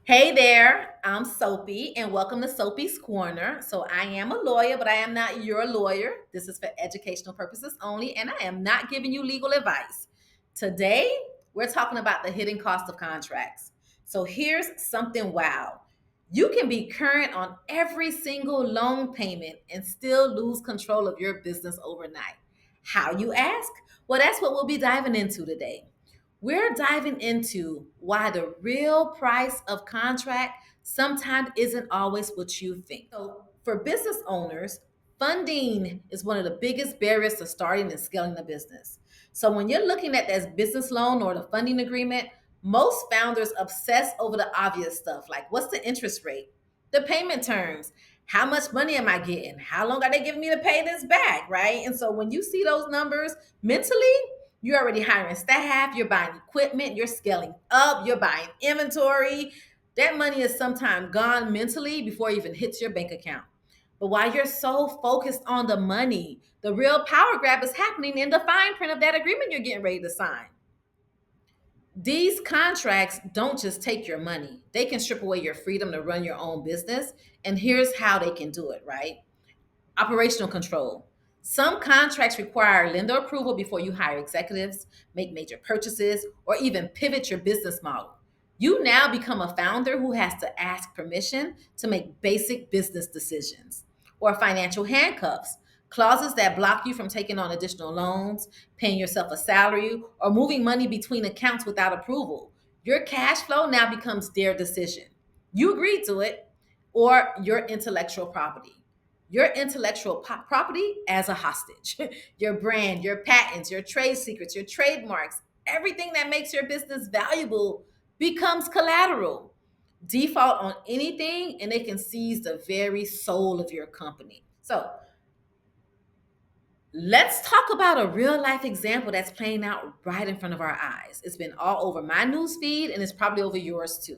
Hey there, I'm Sopi, and welcome to Sopi's Corner. So, I am a lawyer, but I am not your lawyer. This is for educational purposes only, and I am not giving you legal advice. Today, we're talking about the hidden cost of contracts. So, here's something wow. You can be current on every single loan payment and still lose control of your business overnight. How, you ask? Well, that's what we'll be diving into today. We're diving into why the real price of contract sometimes isn't always what you think. So, for business owners, funding is one of the biggest barriers to starting and scaling a business. So, when you're looking at that business loan or the funding agreement, most founders obsess over the obvious stuff like what's the interest rate, the payment terms, how much money am I getting, how long are they giving me to pay this back, right? And so, when you see those numbers mentally, you're already hiring staff, you're buying equipment, you're scaling up, you're buying inventory. That money is sometimes gone mentally before it even hits your bank account. But while you're so focused on the money, the real power grab is happening in the fine print of that agreement you're getting ready to sign. These contracts don't just take your money, they can strip away your freedom to run your own business. And here's how they can do it, right? Operational control. Some contracts require lender approval before you hire executives, make major purchases, or even pivot your business model. You now become a founder who has to ask permission to make basic business decisions. Or financial handcuffs, clauses that block you from taking on additional loans, paying yourself a salary, or moving money between accounts without approval. Your cash flow now becomes their decision. You agreed to it, or your intellectual property, your intellectual property as a hostage. Your brand, your patents, your trade secrets, your trademarks, everything that makes your business valuable becomes collateral. Default on anything and they can seize the very soul of your company. So, let's talk about a real life example that's playing out right in front of our eyes. It's been all over my news feed and it's probably over yours too.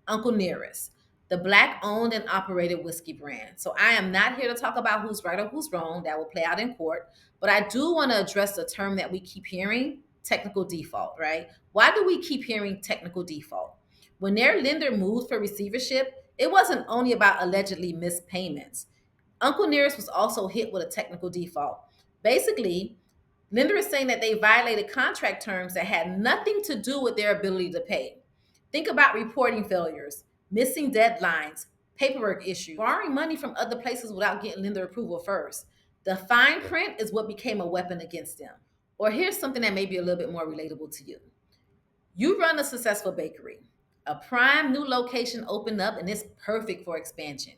Uncle Nearest, the black owned and operated whiskey brand. So I am not here to talk about who's right or who's wrong. That will play out in court. But I do want to address the term that we keep hearing, technical default, right? Why do we keep hearing technical default? When their lender moved for receivership, it wasn't only about allegedly missed payments. Uncle Nearest was also hit with a technical default. Basically, lender is saying that they violated contract terms that had nothing to do with their ability to pay. Think about reporting failures, missing deadlines, paperwork issues, borrowing money from other places without getting lender approval first. The fine print is what became a weapon against them. Or here's something that may be a little bit more relatable to you. You run a successful bakery. A prime new location opened up and it's perfect for expansion.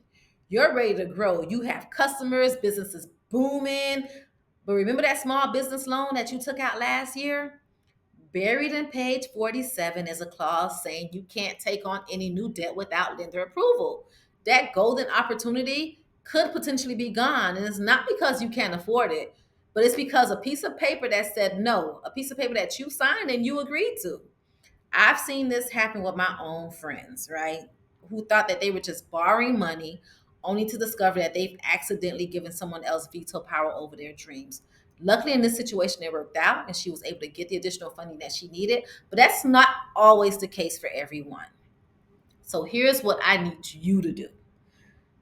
You're ready to grow. You have customers, business is booming. But remember that small business loan that you took out last year? Buried in page 47 is a clause saying you can't take on any new debt without lender approval. That golden opportunity could potentially be gone. And it's not because you can't afford it, but it's because a piece of paper that said no, a piece of paper that you signed and you agreed to. I've seen this happen with my own friends, right? Who thought that they were just borrowing money only to discover that they've accidentally given someone else veto power over their dreams. Luckily, in this situation, it worked out and she was able to get the additional funding that she needed, but that's not always the case for everyone. So, here's what I need you to do.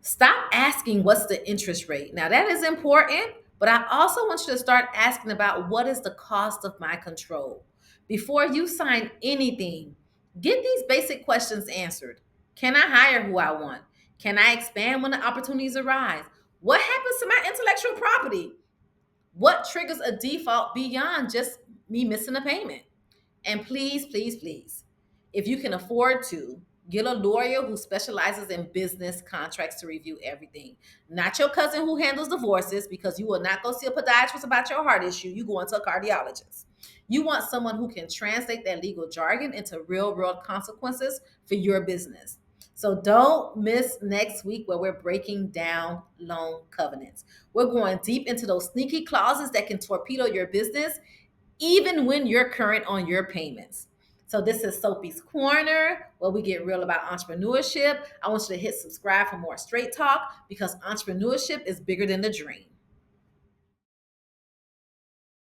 Stop asking what's the interest rate. Now, that is important, but I also want you to start asking about what is the cost of my control. Before you sign anything, get these basic questions answered. Can I hire who I want? Can I expand when the opportunities arise? What happens to my intellectual property? What triggers a default beyond just me missing a payment? And please, please, please, if you can afford to, get a lawyer who specializes in business contracts to review everything. Not your cousin who handles divorces, because you will not go see a podiatrist about your heart issue. You go into a cardiologist. You want someone who can translate that legal jargon into real world consequences for your business. So don't miss next week where we're breaking down loan covenants. We're going deep into those sneaky clauses that can torpedo your business even when you're current on your payments. So this is Sophie's Corner, where we get real about entrepreneurship. I want you to hit subscribe for more straight talk because entrepreneurship is bigger than the dream.